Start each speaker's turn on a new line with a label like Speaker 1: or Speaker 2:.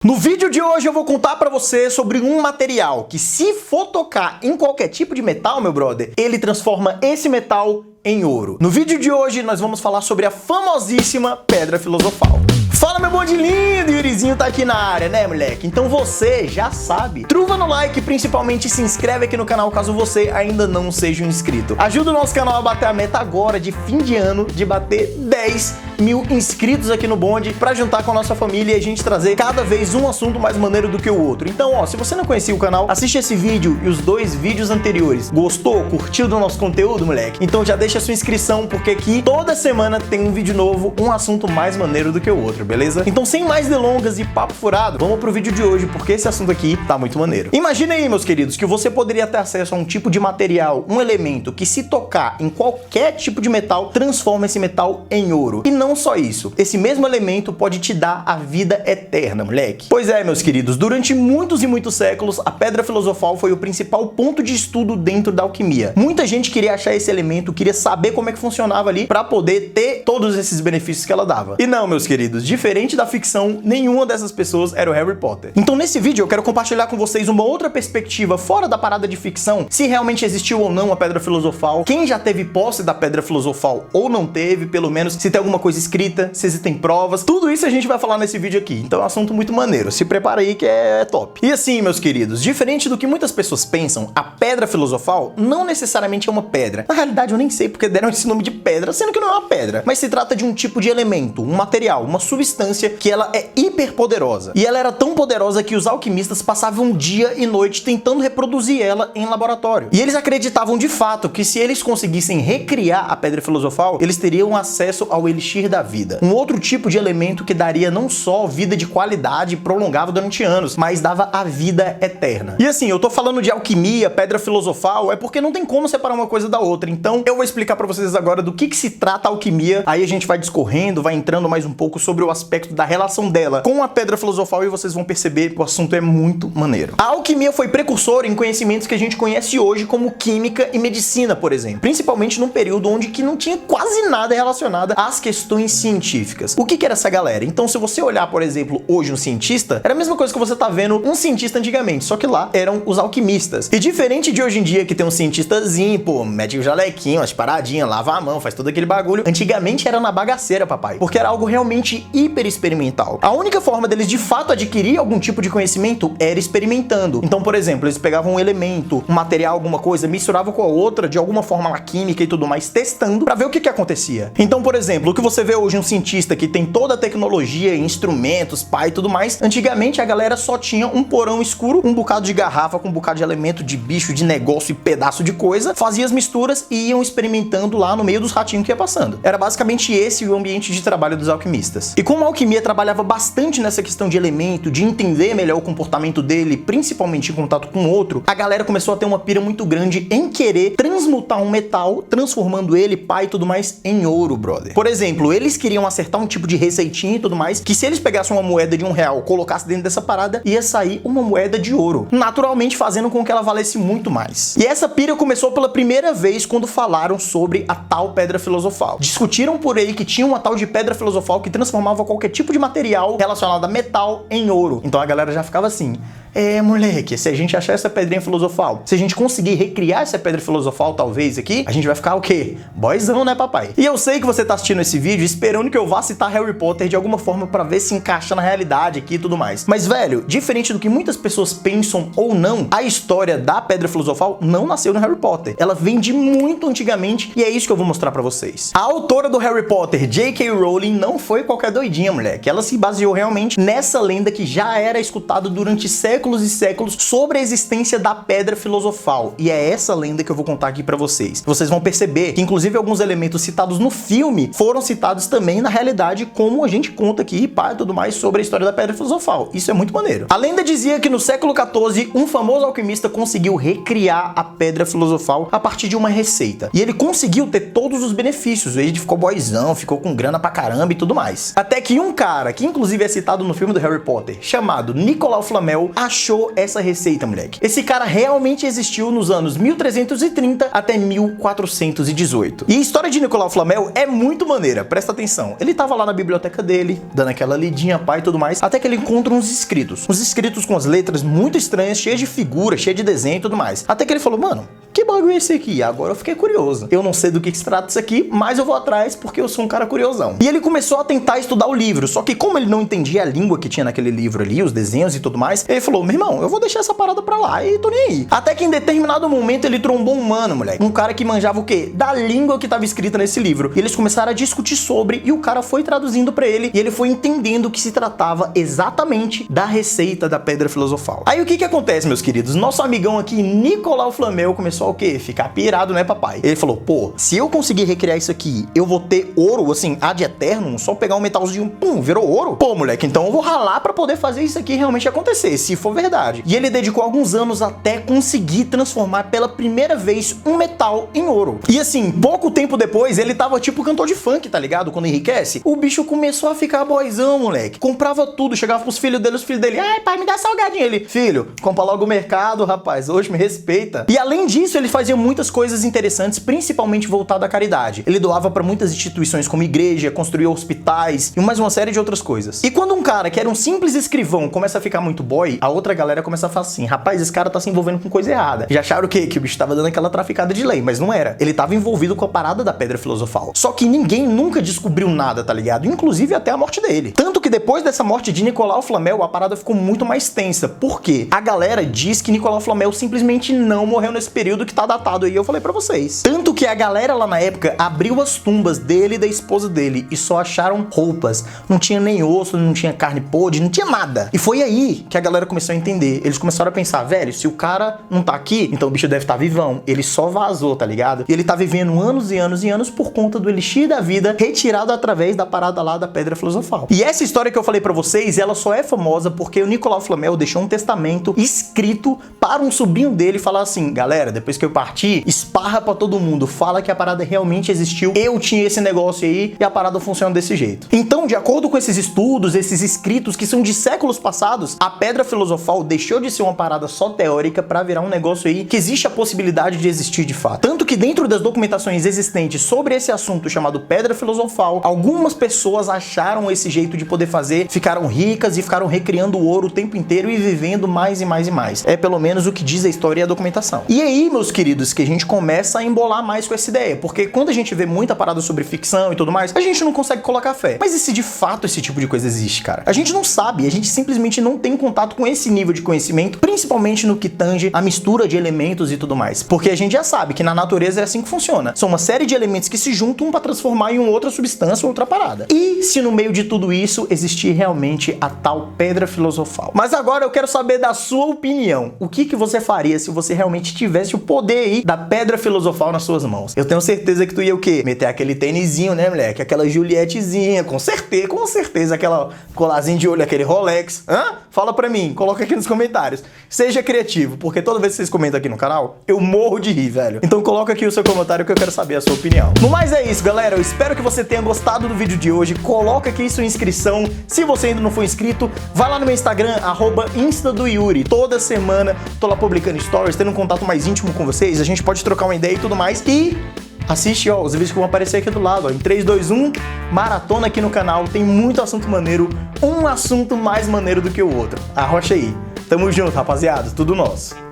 Speaker 1: No vídeo de hoje eu vou contar pra você sobre um material que, se for tocar em qualquer tipo de metal, meu brother, ele transforma esse metal em ouro. No vídeo de hoje nós vamos falar sobre a famosíssima Pedra Filosofal. Fala, meu bonde lindo! Yurizinho tá aqui na área, né, moleque? Então você já sabe. Truva no like e principalmente se inscreve aqui no canal caso você ainda não seja um inscrito. Ajuda o nosso canal a bater a meta agora de fim de ano de bater 10 mil inscritos aqui no bonde pra juntar com a nossa família e a gente trazer cada vez um assunto mais maneiro do que o outro. Então, ó, se você não conhecia o canal, assiste esse vídeo e os dois vídeos anteriores. Gostou? Curtiu do nosso conteúdo, moleque? Então já deixa a sua inscrição, porque aqui toda semana tem um vídeo novo, um assunto mais maneiro do que o outro, beleza? Então, sem mais delongas e papo furado, vamos pro vídeo de hoje, porque esse assunto aqui tá muito maneiro. Imagina aí, meus queridos, que você poderia ter acesso a um tipo de material, um elemento que, se tocar em qualquer tipo de metal, transforma esse metal em ouro. E não só isso, esse mesmo elemento pode te dar a vida eterna, moleque. Pois é, meus queridos, durante muitos e muitos séculos, a Pedra Filosofal foi o principal ponto de estudo dentro da alquimia. Muita gente queria achar esse elemento, queria saber como é que funcionava ali pra poder ter todos esses benefícios que ela dava. E não, meus queridos, diferente da ficção, nenhuma dessas pessoas era o Harry Potter. Então, nesse vídeo eu quero compartilhar com vocês uma outra perspectiva fora da parada de ficção, se realmente existiu ou não a Pedra Filosofal, quem já teve posse da Pedra Filosofal ou não teve, pelo menos se tem alguma coisa escrita, se existem provas, tudo isso a gente vai falar nesse vídeo aqui. Então é um assunto muito maneiro, se prepara aí que é top. E assim, meus queridos, diferente do que muitas pessoas pensam, a Pedra Filosofal não necessariamente é uma pedra. Na realidade eu nem sei porque deram esse nome de pedra, sendo que não é uma pedra, mas se trata de um tipo de elemento, um material, uma substância que ela é hiper poderosa. E ela era tão poderosa que os alquimistas passavam dia e noite tentando reproduzir ela em laboratório. E eles acreditavam de fato que, se eles conseguissem recriar a Pedra Filosofal, eles teriam acesso ao elixir da vida. Um outro tipo de elemento que daria não só vida de qualidade prolongada durante anos, mas dava a vida eterna. E assim, eu tô falando de alquimia, Pedra Filosofal, é porque não tem como separar uma coisa da outra. Então eu vou explicar pra vocês agora do que se trata a alquimia. Aí a gente vai discorrendo, vai entrando mais um pouco sobre o aspecto da relação dela com a Pedra Filosofal e vocês vão perceber que o assunto é muito maneiro. A alquimia foi precursora em conhecimentos que a gente conhece hoje como química e medicina, por exemplo. Principalmente num período onde que não tinha quase nada relacionado às questões científicas. O que era essa galera? Então, se você olhar, por exemplo, hoje um cientista, era a mesma coisa que você tá vendo um cientista antigamente, só que lá eram os alquimistas. E diferente de hoje em dia, que tem um cientistazinho, pô, mete o jalequinho, as paradinhas, lava a mão, faz todo aquele bagulho, antigamente era na bagaceira, papai, porque era algo realmente hiper experimental. A única forma deles de fato adquirir algum tipo de conhecimento era experimentando. Então, por exemplo, eles pegavam um elemento, um material, alguma coisa, misturavam com a outra de alguma forma lá química e tudo mais, testando pra ver o que acontecia. Então, por exemplo, o que você vê hoje um cientista que tem toda a tecnologia, instrumentos, pá e tudo mais, antigamente a galera só tinha um porão escuro, um bocado de garrafa com um bocado de elemento, de bicho, de negócio e pedaço de coisa, fazia as misturas e iam experimentando lá no meio dos ratinhos que ia passando. Era basicamente esse o ambiente de trabalho dos alquimistas. E como a alquimia trabalhava bastante nessa questão de elemento, de entender melhor o comportamento dele, principalmente em contato com o outro, a galera começou a ter uma pira muito grande em querer transmutar um metal, transformando ele, pá e tudo mais, em ouro, brother. Por exemplo, eles queriam acertar um tipo de receitinha e tudo mais, que se eles pegassem uma moeda de R$1, colocassem dentro dessa parada, ia sair uma moeda de ouro, naturalmente fazendo com que ela valesse muito mais. E essa pira começou pela primeira vez quando falaram sobre a tal Pedra Filosofal. Discutiram por aí que tinha uma tal de Pedra Filosofal que transformava qualquer tipo de material relacionado a metal em ouro. Então a galera já ficava assim: moleque, se a gente achar essa pedrinha filosofal, se a gente conseguir recriar essa Pedra Filosofal talvez aqui, a gente vai ficar o quê? Boyzão, né, papai? E eu sei que você tá assistindo esse vídeo esperando que eu vá citar Harry Potter de alguma forma pra ver se encaixa na realidade aqui e tudo mais. Mas, velho, diferente do que muitas pessoas pensam ou não, a história da Pedra Filosofal não nasceu no Harry Potter. Ela vem de muito antigamente e é isso que eu vou mostrar pra vocês. A autora do Harry Potter, J.K. Rowling, não foi qualquer doidinha, moleque. Ela se baseou realmente nessa lenda que já era escutada durante séculos e séculos sobre a existência da Pedra Filosofal. E é essa lenda que eu vou contar aqui pra vocês. Vocês vão perceber que, inclusive, alguns elementos citados no filme foram citados também na realidade, como a gente conta aqui, pá, e tudo mais sobre a história da Pedra Filosofal. Isso é muito maneiro. A lenda dizia que no século XIV, um famoso alquimista conseguiu recriar a Pedra Filosofal a partir de uma receita. E ele conseguiu ter todos os benefícios. Ele ficou boyzão, ficou com grana pra caramba e tudo mais. Até que um cara, que inclusive é citado no filme do Harry Potter, chamado Nicolau Flamel, achou essa receita, moleque? Esse cara realmente existiu nos anos 1330 até 1418. E a história de Nicolau Flamel é muito maneira, presta atenção. Ele tava lá na biblioteca dele, dando aquela lidinha, pá e tudo mais, até que ele encontra uns escritos com as letras muito estranhas, cheias de figura, cheias de desenho e tudo mais. Até que ele falou, mano, que bagulho é esse aqui? Agora eu fiquei curioso. Eu não sei do que se trata isso aqui, mas eu vou atrás porque eu sou um cara curiosão. E ele começou a tentar estudar o livro, só que como ele não entendia a língua que tinha naquele livro ali, os desenhos e tudo mais, ele falou, meu irmão, eu vou deixar essa parada pra lá e tô nem aí. Até que em determinado momento ele trombou um mano, moleque. Um cara que manjava o quê? Da língua que tava escrita nesse livro. E eles começaram a discutir sobre e o cara foi traduzindo pra ele e ele foi entendendo que se tratava exatamente da receita da Pedra Filosofal. Aí o que acontece, meus queridos? Nosso amigão aqui, Nicolau Flamel, começou a o quê? Ficar pirado, né, papai? Ele falou, pô, se eu conseguir recriar isso aqui, eu vou ter ouro, assim, ad eternum, só pegar um metalzinho, pum, virou ouro? Pô, moleque, então eu vou ralar pra poder fazer isso aqui realmente acontecer, se for verdade. E ele dedicou alguns anos até conseguir transformar pela primeira vez um metal em ouro. E assim, pouco tempo depois, ele tava tipo cantor de funk, tá ligado? Quando enriquece, o bicho começou a ficar boizão, moleque. Comprava tudo, chegava pros filhos dele, os filhos dele, ai, pai, me dá salgadinho. Ele, filho, compra logo o mercado, rapaz, hoje me respeita. E além disso, ele fazia muitas coisas interessantes, principalmente voltado à caridade. Ele doava para muitas instituições como igreja, construía hospitais e mais uma série de outras coisas. E quando um cara que era um simples escrivão começa a ficar muito boy, a outra galera começa a falar assim, rapaz, esse cara tá se envolvendo com coisa errada. Já acharam o quê? Que o bicho tava dando aquela traficada de lei, mas não era. Ele tava envolvido com a parada da Pedra Filosofal. Só que ninguém nunca descobriu nada, tá ligado? Inclusive até a morte dele. Tanto que depois dessa morte de Nicolau Flamel, a parada ficou muito mais tensa. Por quê? A galera diz que Nicolau Flamel simplesmente não morreu nesse período que tá datado aí, eu falei pra vocês. Tanto que a galera lá na época abriu as tumbas dele e da esposa dele e só acharam roupas. Não tinha nem osso, não tinha carne podre, não tinha nada. E foi aí que a galera começou a entender. Eles começaram a pensar, velho, se o cara não tá aqui, então o bicho deve estar vivão. Ele só vazou, tá ligado? E ele tá vivendo anos e anos e anos por conta do elixir da vida retirado através da parada lá da Pedra Filosofal. E essa história que eu falei pra vocês, ela só é famosa porque o Nicolau Flamel deixou um testamento escrito para um sobrinho dele falar assim, galera, depois que eu partir, esparra pra todo mundo, fala que a parada realmente existiu, eu tinha esse negócio aí e a parada funciona desse jeito. Então, de acordo com esses estudos, esses escritos que são de séculos passados, a Pedra Filosofal deixou de ser uma parada só teórica pra virar um negócio aí que existe a possibilidade de existir de fato. Tanto que dentro das documentações existentes sobre esse assunto chamado Pedra Filosofal, algumas pessoas acharam esse jeito de poder fazer, ficaram ricas e ficaram recriando o ouro o tempo inteiro e vivendo mais e mais e mais. É pelo menos o que diz a história e a documentação. E aí, meus queridos, que a gente começa a embolar mais com essa ideia, porque quando a gente vê muita parada sobre ficção e tudo mais, a gente não consegue colocar fé. Mas e se de fato esse tipo de coisa existe, cara? A gente não sabe, a gente simplesmente não tem contato com esse nível de conhecimento, principalmente no que tange a mistura de elementos e tudo mais. Porque a gente já sabe que na natureza é assim que funciona. São uma série de elementos que se juntam para transformar em uma outra substância ou outra parada. E se no meio de tudo isso existir realmente a tal Pedra Filosofal? Mas agora eu quero saber da sua opinião. O que você faria se você realmente tivesse o poder aí da Pedra Filosofal nas suas mãos? Eu tenho certeza que tu ia o quê? Meter aquele tênisinho, né, moleque? Aquela Julietezinha, com certeza, aquela colarzinha de olho, aquele Rolex. Hã? Fala pra mim, coloca aqui nos comentários. Seja criativo, porque toda vez que vocês comentam aqui no canal, eu morro de rir, velho. Então coloca aqui o seu comentário que eu quero saber a sua opinião. No mais é isso, galera. Eu espero que você tenha gostado do vídeo de hoje. Coloca aqui sua inscrição. Se você ainda não for inscrito, vai lá no meu Instagram, @instadoyuri. Toda semana tô lá publicando stories, tendo um contato mais íntimo com vocês. A gente pode trocar uma ideia e tudo mais. E assiste, ó, os vídeos que vão aparecer aqui do lado, ó. Em 3, 2, 1, maratona aqui no canal. Tem muito assunto maneiro. Um assunto mais maneiro do que o outro. Arrocha aí. Tamo junto, rapaziada. Tudo nosso.